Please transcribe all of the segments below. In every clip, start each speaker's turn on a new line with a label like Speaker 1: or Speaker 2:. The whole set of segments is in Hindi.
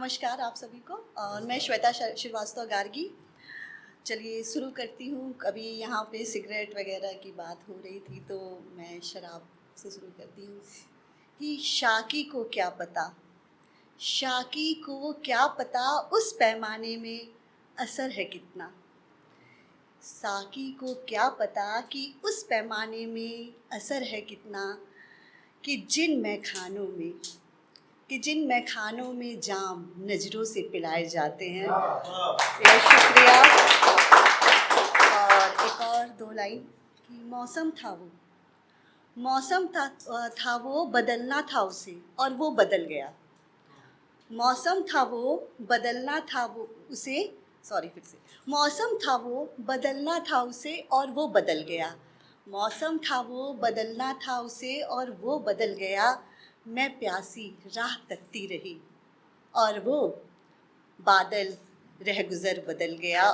Speaker 1: नमस्कार आप सभी को। और मैं श्वेता श्रीवास्तव गार्गी। चलिए शुरू करती हूँ। अभी यहाँ पे सिगरेट वगैरह की बात हो रही थी तो मैं शराब से शुरू करती हूँ कि शाकी को क्या पता, शाकी को क्या पता उस पैमाने में असर है कितना। साकी को क्या पता कि उस पैमाने में असर है कितना कि जिन मैखानों में जाम नज़रों से पिलाए जाते हैं। बहुत शुक्रिया। और एक और दो लाइन कि मौसम था वो बदलना था उसे और वो बदल गया। मौसम था वो बदलना था वो उसे मौसम था वो बदलना था उसे और वो बदल गया। मौसम था वो बदलना था उसे और वो बदल गया। मैं प्यासी राह तकती रही और वो बादल रह गुज़र बदल गया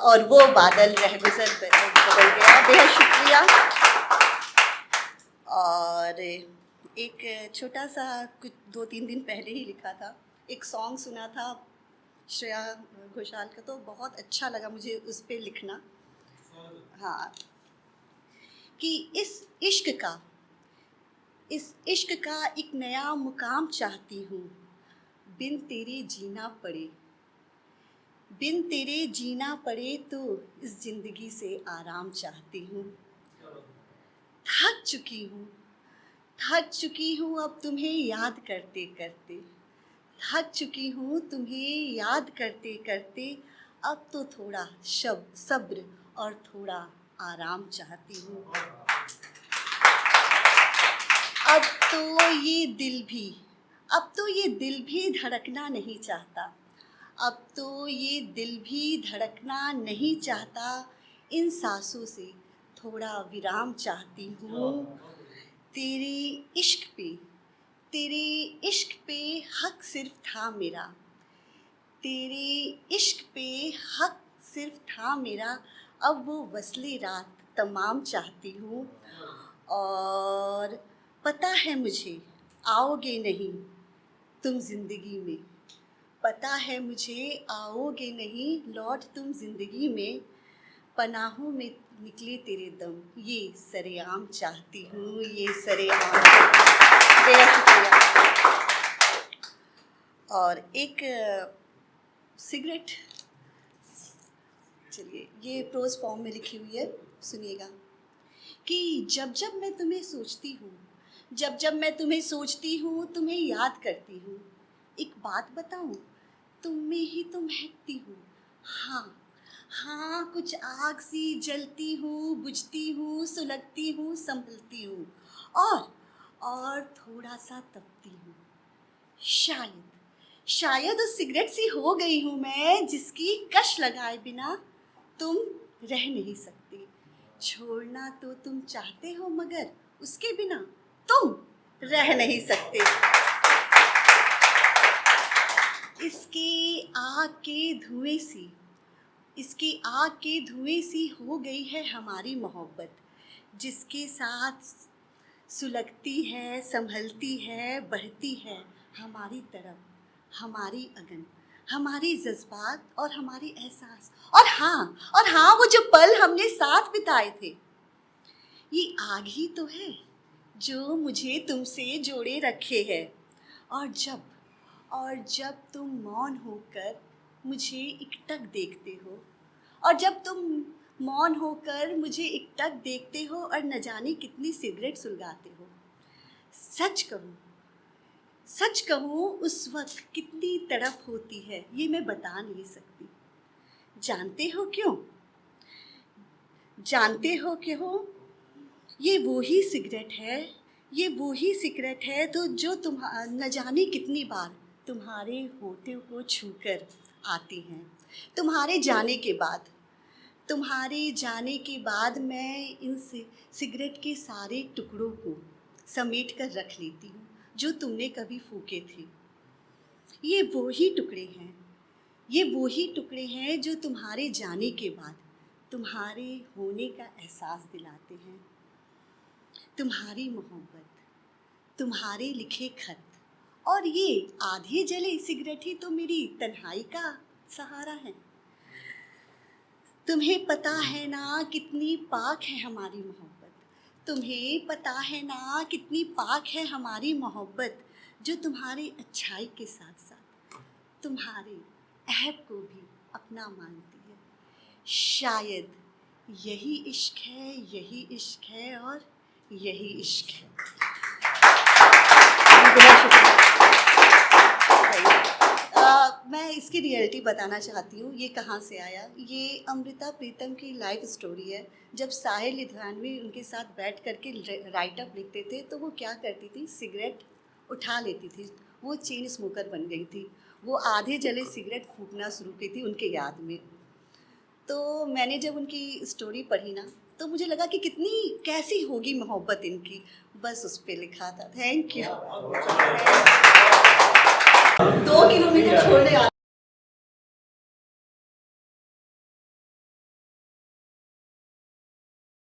Speaker 1: बेहद शुक्रिया। और एक छोटा सा कुछ 2-3 दिन पहले ही लिखा था, एक सॉन्ग सुना था श्रेया घोषाल का, तो बहुत अच्छा लगा मुझे उस पे लिखना। हाँ, कि इस इश्क का एक नया मुकाम चाहती हूँ। बिन तेरे जीना पड़े तो इस ज़िंदगी से आराम चाहती हूँ। थक चुकी हूँ अब तुम्हें याद करते करते। अब तो थोड़ा सब्र और थोड़ा आराम चाहती हूँ। अब तो ये दिल भी धड़कना नहीं चाहता। इन सांसों से थोड़ा विराम चाहती हूँ। तेरे इश्क पे हक सिर्फ था मेरा। अब वो वस्ले रात तमाम चाहती हूँ। और पता है मुझे आओगे नहीं तुम लौट तुम ज़िंदगी में। पनाहों में निकले तेरे दम ये सरेआम चाहती हूँ। बेहद शुक्रिया। और एक सिगरेट, चलिए ये प्रोज फॉर्म में लिखी हुई है, सुनिएगा। कि जब जब मैं तुम्हें सोचती हूँ तुम्हें याद करती हूँ। एक बात बताऊँ, तुम में ही तो महकती हूँ। हाँ, कुछ आग सी जलती हूँ, बुझती हूँ, सुलगती हूँ, संभलती हूँ और थोड़ा सा तपती हूँ। शायद उस सिगरेट सी हो गई हूँ मैं जिसकी कश लगाए बिना तुम रह नहीं सकते। छोड़ना तो तुम चाहते हो मगर उसके बिना तुम रह नहीं सकते। इसकी आग के धुएं सी हो गई है हमारी मोहब्बत। जिसके साथ सुलगती है, संभलती है, बढ़ती है हमारी तरफ, हमारी अगन, हमारी जज्बात और हमारी एहसास। और हाँ वो जो पल हमने साथ बिताए थे, ये आग ही तो है जो मुझे तुमसे जोड़े रखे है। और जब तुम मौन होकर मुझे एकटक देखते हो और न जाने कितनी सिगरेट सुलगाते हो। सच कहूँ उस वक्त कितनी तड़प होती है ये मैं बता नहीं सकती। जानते हो क्यों? ये वो ही सिगरेट है तो जो तुम न जाने कितनी बार तुम्हारे होठों को छूकर आती हैं। तुम्हारे जाने के बाद मैं इन सिगरेट के सारे टुकड़ों को समेट कर रख लेती हूँ जो तुमने कभी फूके थे। ये वो ही टुकड़े हैं जो तुम्हारे जाने के बाद तुम्हारे होने का एहसास दिलाते हैं। तुम्हारी मोहब्बत, तुम्हारे लिखे खत और ये आधी जली सिगरेट ही तो मेरी तन्हाई का सहारा है। तुम्हें पता है ना कितनी पाक है हमारी मोहब्बत, तुम्हें पता है ना कितनी पाक है हमारी मोहब्बत, जो तुम्हारी अच्छाई के साथ साथ तुम्हारे ऐब को भी अपना मानती है। शायद यही इश्क है, यही इश्क है और यही इश्क है। बहुत शुक्रिया। मैं इसकी रियलिटी बताना चाहती हूँ, ये कहाँ से आया। ये अमृता प्रीतम की लाइफ स्टोरी है। जब साहिल लुधियानवी उनके साथ बैठ करके राइटअप लिखते थे तो वो क्या करती थी, सिगरेट उठा लेती थी। वो चेन स्मोकर बन गई थी। वो आधे जले सिगरेट फूकना शुरू की थी उनके याद में। तो मैंने जब उनकी स्टोरी पढ़ी ना तो मुझे लगा कि कितनी कैसी होगी मोहब्बत इनकी, बस उस पर लिखा था। Thank you.